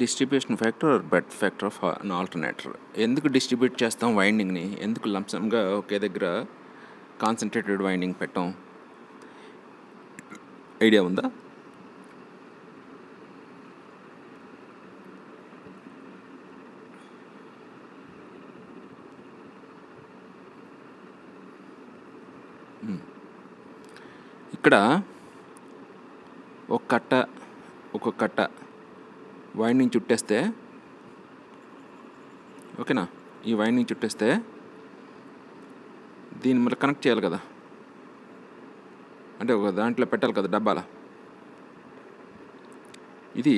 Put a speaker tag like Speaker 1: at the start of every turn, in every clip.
Speaker 1: Distribution factor or breadth factor of an alternator. ఎందుకు distribute చేస్తాం వైండింగ్ని? ఎందుకు లంసంగా ఒకే దగ్గర కాన్సన్ట్రేటెడ్ వైండింగ్ పెట్టాం? ఐడియా ఉందా? ఇక్కడ ఒక కట్ట వైండింగ్ చుట్టేస్తే, ఓకేనా, ఈ వైండింగ్ చుట్టేస్తే దీన్ని మళ్ళీ కనెక్ట్ చేయాలి కదా, అంటే ఒక దాంట్లో పెట్టాలి కదా డబ్బాల. ఇది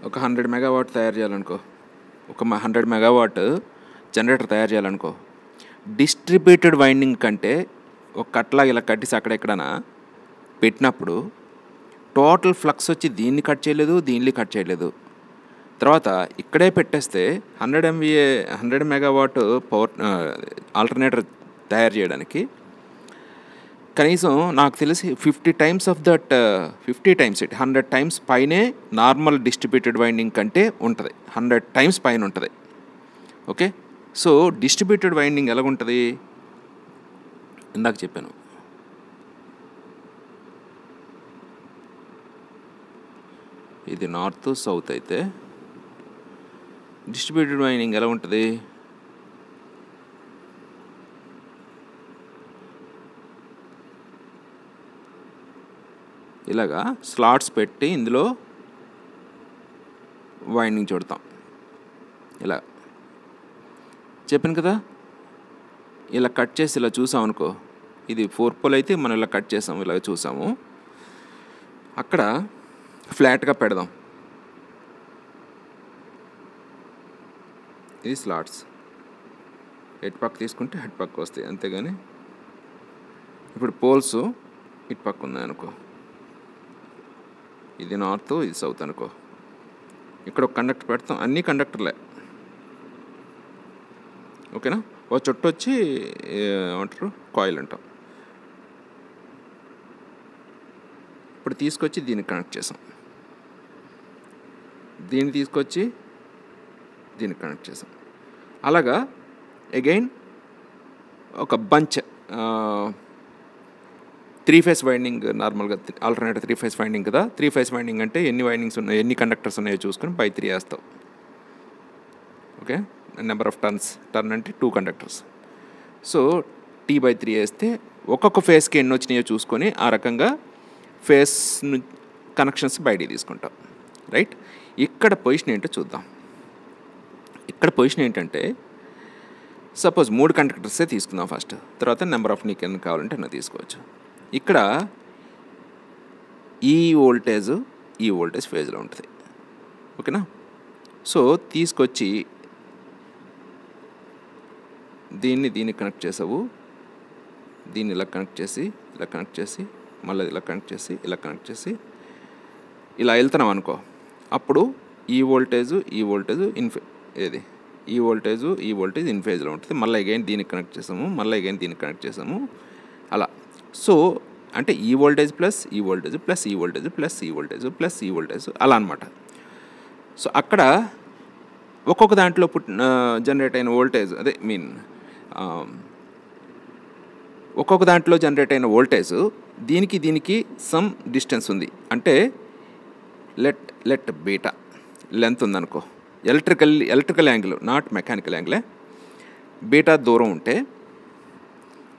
Speaker 1: ఒక 100 మెగావాట్ తయారు చేయాలనుకో, ఒక 100 మెగావాట్ జనరేటర్ తయారు చేయాలనుకో, డిస్ట్రిబ్యూటెడ్ వైండింగ్ కంటే ఒక కట్లా ఇలా కట్టేసి అక్కడెక్కడైనా పెట్టినప్పుడు టోటల్ ఫ్లక్స్ వచ్చి దీన్ని కట్ చేయలేదు, దీన్ని కట్ చేయలేదు. తర్వాత ఇక్కడే పెట్టేస్తే 100 మెగావాట్ పవర్ ఆల్టర్నేటర్ తయారు చేయడానికి కనీసం నాకు తెలిసి 50 times of that 50 times 100 times పైనే నార్మల్ డిస్ట్రిబ్యూటెడ్ వైండింగ్ కంటే ఉంటుంది. 100 టైమ్స్ పైన ఉంటుంది. ఓకే, సో డిస్ట్రిబ్యూటెడ్ వైండింగ్ ఎలాగుంటుంది? ఇందాక చెప్పాను, ఇది నార్త్ సౌత్ అయితే డిస్ట్రిబ్యూటెడ్ వైండింగ్ ఎలా ఉంటుంది? ఇలాగా స్లాట్స్ పెట్టి ఇందులో వైండింగ్ చూడతాం. ఇలా చెప్పాను కదా, ఇలా కట్ చేసి ఇలా చూసాం అనుకో, ఇది 4 పోల్ అయితే మనం ఇలా కట్ చేసాము, ఇలా చూసాము. అక్కడ ఫ్లాట్గా పెడదాం. ఇది స్లాట్స్, హెడ్ పక్క తీసుకుంటే హెడ్ పక్క వస్తాయి, అంతేగాని ఇప్పుడు పోల్స్ ఇటు పక్క ఉన్నాయి అనుకో, ఇది నార్త్ ఇది సౌత్ అనుకో, ఇక్కడ ఒక కండక్టర్ పెడతాం, అన్నీ కండక్టర్లే, ఓకేనా. ఓ చుట్టూ వచ్చి ఏమంటారు, కాయిల్ అంటాం. ఇప్పుడు తీసుకొచ్చి దీనికి కనెక్ట్ చేసాం, దీన్ని తీసుకొచ్చి దీనికి కనెక్ట్ చేసాం. అలాగా అగైన్ ఒక బంచ్ 3 ఫేస్ వైండింగ్, నార్మల్గా ఆల్టర్నేటర్ 3 ఫేస్ వైండింగ్ కదా. 3 ఫేస్ వైండింగ్ అంటే ఎన్ని వైండింగ్స్ ఉన్నాయి, ఎన్ని కండక్టర్స్ ఉన్నాయో చూసుకొని బై 3 వేస్తావు. ఓకే, నెంబర్ ఆఫ్ టర్న్ అంటే 2 కండక్టర్స్. సో T/3 వేస్తే ఒక్కొక్క ఫేస్కి ఎన్ని వచ్చినాయో చూసుకొని ఆ రకంగా ఫేస్ కనెక్షన్స్ బయటికి తీసుకుంటాం. రైట్, ఇక్కడ పొజిషన్ ఏంటో చూద్దాం. ఇక్కడ పొజిషన్ ఏంటంటే, సపోజ్ 3 కండక్టర్సే తీసుకుందాం ఫస్ట్, తర్వాత నెంబర్ ఆఫ్ నీకు ఎన్ని కావాలంటే అన్న తీసుకోవచ్చు. ఇక్కడ ఈ వోల్టేజ్ ఫేజ్లో ఉంటుంది, ఓకేనా. సో తీసుకొచ్చి దీన్ని కనెక్ట్ చేసావు, దీన్ని ఇలా కనెక్ట్ చేసి మళ్ళీ ఇలా కనెక్ట్ చేసి ఇలా వెళ్తున్నాం అనుకో, అప్పుడు ఈ వోల్టేజ్ ఇన్ ఫేజ్లో ఉంటుంది. మళ్ళీ అగైన్ దీనికి కనెక్ట్ చేసాము, అలా. సో అంటే ఈ వోల్టేజ్ ప్లస్ ఈ వోల్టేజ్ ప్లస్ ఈ వోల్టేజ్ ప్లస్ ఈ వోల్టేజ్ ప్లస్ ఈ వోల్టేజ్ అలా అనమాట. సో అక్కడ ఒక్కొక్క దాంట్లో జనరేట్ అయిన వోల్టేజ్, ఒక్కొక్క దాంట్లో జనరేట్ అయిన వోల్టేజ్ దీనికి సమ్ డిస్టెన్స్ ఉంది. అంటే లెట్ బీటా లెంత్ ఉందనుకో, ఎలక్ట్రికల్ యాంగిల్, నాట్ మెకానికల్ యాంగిలే, బీటా దూరం ఉంటే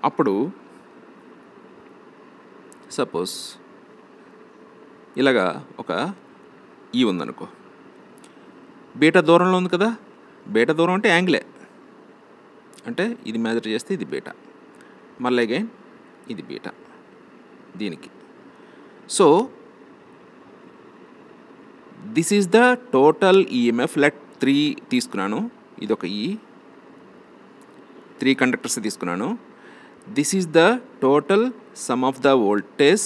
Speaker 1: అప్పుడు సపోజ్ ఇలాగా ఒక ఈ ఉందనుకో, బీటా దూరంలో ఉంది కదా. బీటా దూరం అంటే యాంగిలే, అంటే ఇది మెజర్ చేస్తే ఇది బీటా, మళ్ళీ అగైన్ ఇది బీటా దీనికి. So this is the total EMF. Let 3 తీసుకున్నాను, ఇది ఒక 3 కండక్టర్స్ తీసుకున్నాను. This is the total some of the voltage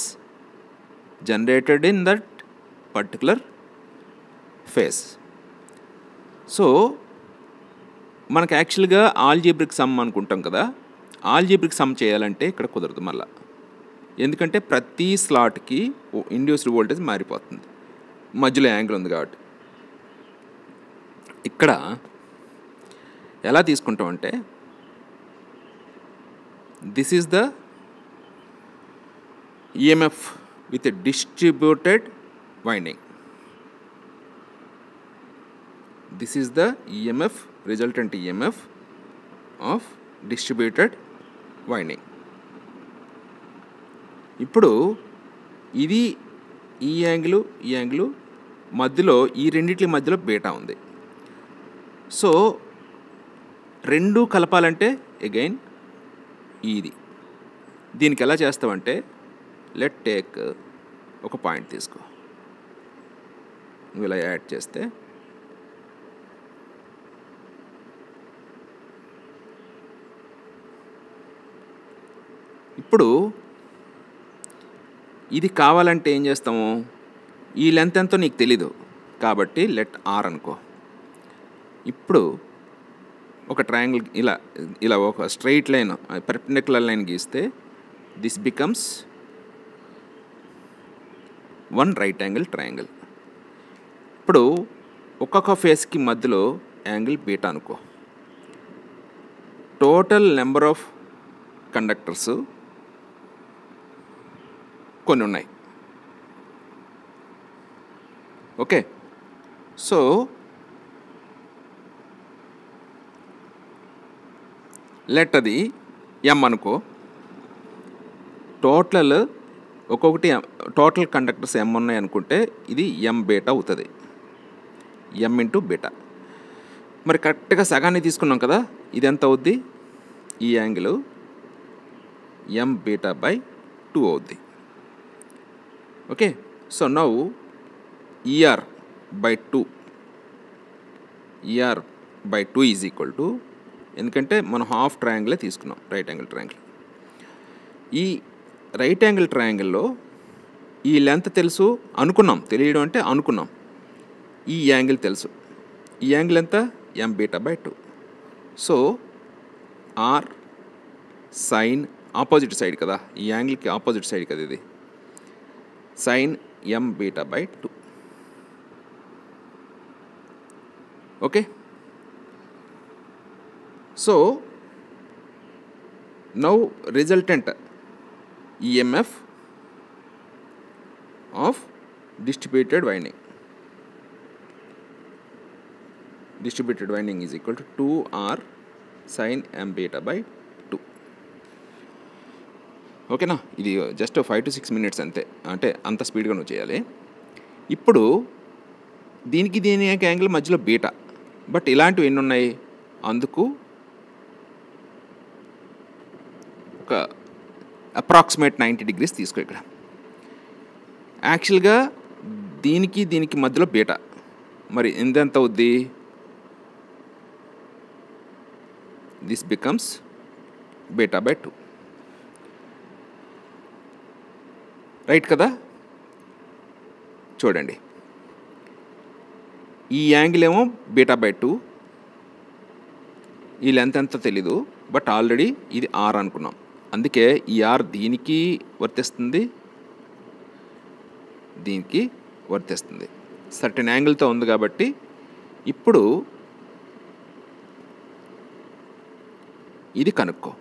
Speaker 1: generated in that particular face. So మనకు యాక్చువల్గా ఆల్జీబ్రిక్ సమ్ అనుకుంటాం కదా, ఆల్జీబ్రిక్ సమ్ చేయాలంటే ఇక్కడ కుదరదు. మళ్ళీ ఎందుకంటే ప్రతి స్లాట్కి ఇండ్యూస్డ్ వోల్టేజ్ మారిపోతుంది, మధ్యలో యాంగిల్ ఉంది కాబట్టి. ఇక్కడ ఎలా తీసుకుంటామంటే this is the EMF with distributed winding. This is the EMF, resultant EMF of distributed winding. ఇప్పుడు ఇది ఈ యాంగిల్ మధ్యలో, ఈ రెండిట్ల మధ్యలో బీటా ఉంది. సో రెండు కలపాలంటే అగైన్ ఇది. దీనికి ఎలా చేస్తామంటే లెట్ టేక్ ఒక పాయింట్ తీసుకో, నువ్వు ఇలా యాడ్ చేస్తే ఇప్పుడు ఇది కావాలంటే ఏం చేస్తాము, ఈ లెంత్ ఎంతో నీకు తెలీదు కాబట్టి లెట్ ఆర్ అనుకో. ఇప్పుడు ఒక ట్రయాంగిల్ ఇలా ఒక స్ట్రైట్ లైన్, పర్పెండిక్యులర్ లైన్ గీస్తే this becomes one right angle triangle. ఇప్పుడు ఒక్కొక్క ఫేస్కి మధ్యలో యాంగిల్ బీటా అనుకో. టోటల్ నెంబర్ ఆఫ్ కండక్టర్స్ కొన్ని ఉన్నాయి. ఓకే, సో లెట్ అది ఎం అనుకో. టోటల్ కండక్టర్స్ ఎం ఉన్నాయి అనుకుంటే ఇది ఎం బీటా అవుతుంది, ఎం ఇంటూ బీటా. మరి కరెక్ట్గా సగాన్ని తీసుకున్నాం కదా, ఇది ఎంత అవుద్ది, ఈ యాంగిల్ ఎం బీటా బై 2 అవుద్ది. Okay, so now ER by 2 is equal to, ఎందుకంటే మనం హాఫ్ ట్రయాంగిలే తీసుకున్నాం, రైట్ యాంగిల్ ట్రయాంగిల్. ఈ రైట్ యాంగిల్ ట్రయాంగిల్లో ఈ లెంత్ తెలుసు అనుకున్నాం, తెలియడం అంటే అనుకున్నాం. ఈ యాంగిల్ తెలుసు, ఈ యాంగిల్ ఎంత, m beta by 2. So R sine opposite side కదా, ఈ యాంగిల్కి ఆపోజిట్ సైడ్ కదా ఇది, sine m beta by 2. Okay, so now resultant EMF of distributed winding is equal to 2r sin m beta by 2. ఓకేనా, ఇది just 5 to 6 minutes అంతే, అంటే అంత స్పీడ్గా నువ్వు చేయాలి. ఇప్పుడు దీనికి యాంగిల్ మధ్యలో బీటా, బట్ ఇలాంటివి ఎన్ని ఉన్నాయి, అందుకు ఒక అప్రాక్సిమేట్ 90 degrees తీసుకో. ఇక్కడ యాక్చువల్గా దీనికి మధ్యలో బీటా, మరి ఎంత అవుద్ది, this becomes beta by 2, right కదా. చూడండి, ఈ యాంగిల్ ఏమో బీటా బై 2, ఈ లెంత్ ఎంత తెలీదు, బట్ ఆల్రెడీ ఇది ఆర్ అనుకున్నాం, అందుకే ఈ ఆర్ దీనికి వర్తిస్తుంది, దీనికి వర్తిస్తుంది, సర్టెన్ యాంగిల్తో ఉంది కాబట్టి. ఇప్పుడు ఇది కనుక్కో,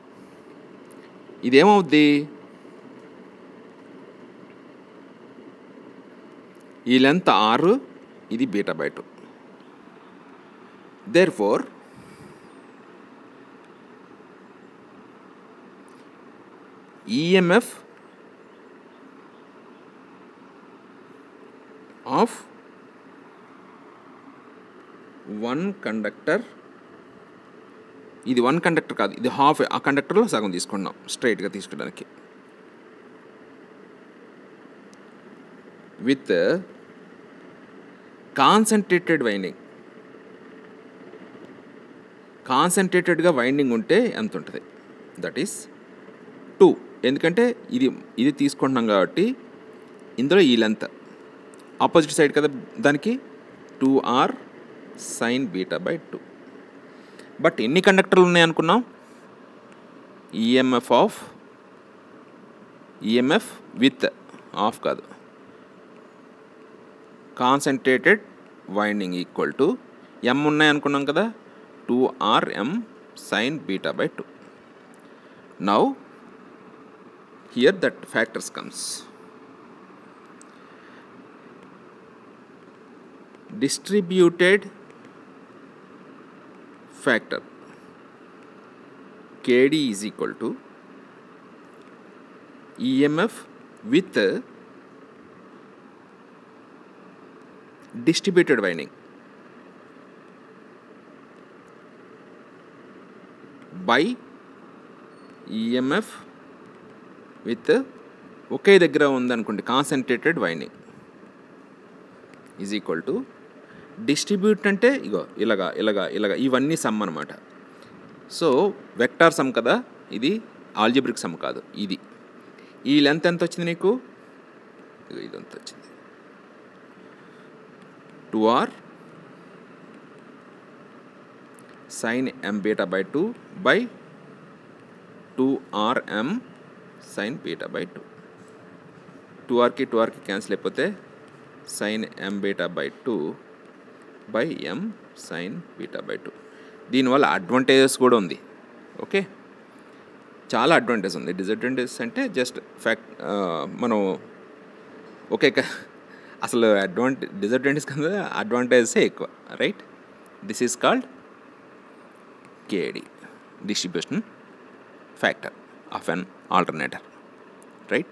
Speaker 1: ఇదేమవుద్ది, ఈ లెంత్ 6, ఇది beta by 2. Therefore EMF of one conductor, ఇది వన్ కండక్టర్ కాదు, ఇది హాఫ్, ఆ కండక్టర్లో సగం తీసుకున్నాం స్ట్రైట్గా తీసుకోవడానికి, విత్ కాన్సన్ట్రేటెడ్ వైండింగ్. కాన్సన్ట్రేటెడ్గా వైండింగ్ ఉంటే ఎంత ఉంటుంది, దట్ ఈస్ 2. ఎందుకంటే ఇది తీసుకుంటున్నాం కాబట్టి ఇందులో ఈ లెంత్ ఆపోజిట్ సైడ్ కదా, దానికి 2r sin beta by 2. But ఎన్ని కండక్టర్లు ఉన్నాయి అనుకున్నాం, EMF of EMF with of కాదు, కాన్సన్ట్రేటెడ్ వైండింగ్ ఈక్వల్ టు ఎం ఉన్నాయి అనుకున్నాం కదా, 2RM sin beta by 2. Now here that factors comes. Distributed factor KD is equal to EMF with distributed winding by EMF with ఒకే దగ్గర ఉందనుకోండి concentrated winding is equal to distribute అంటే ఇగో ఇలాగా ఇలాగా ఇలాగా ఇవన్నీ సమ్ అనమాట. సో వెక్టార్ సమ్ కదా ఇది, ఆల్జిబ్రిక్ సమ్ కాదు ఇది. ఈ లెంత్ ఎంత వచ్చింది నీకు, ఇదంతా వచ్చింది 2R sin m beta by 2 by 2RM sin beta by 2. 2Rకి 2Rకి cancel అయిపోతే sin m beta by 2 by m sin beta by 2. దీనివల్ల అడ్వాంటేజెస్ కూడా ఉంది. ఓకే, చాలా అడ్వాంటేజ్ ఉంది. డిసడ్వాంటేజెస్ అంటే జస్ట్ ఫ్యాక్ట్ మనం ఓకే అసలు డిసడ్వాంటేజ్ కన్నా అడ్వాంటేజెసే ఎక్కువ, right. This is called KD, distribution factor of an alternator, right?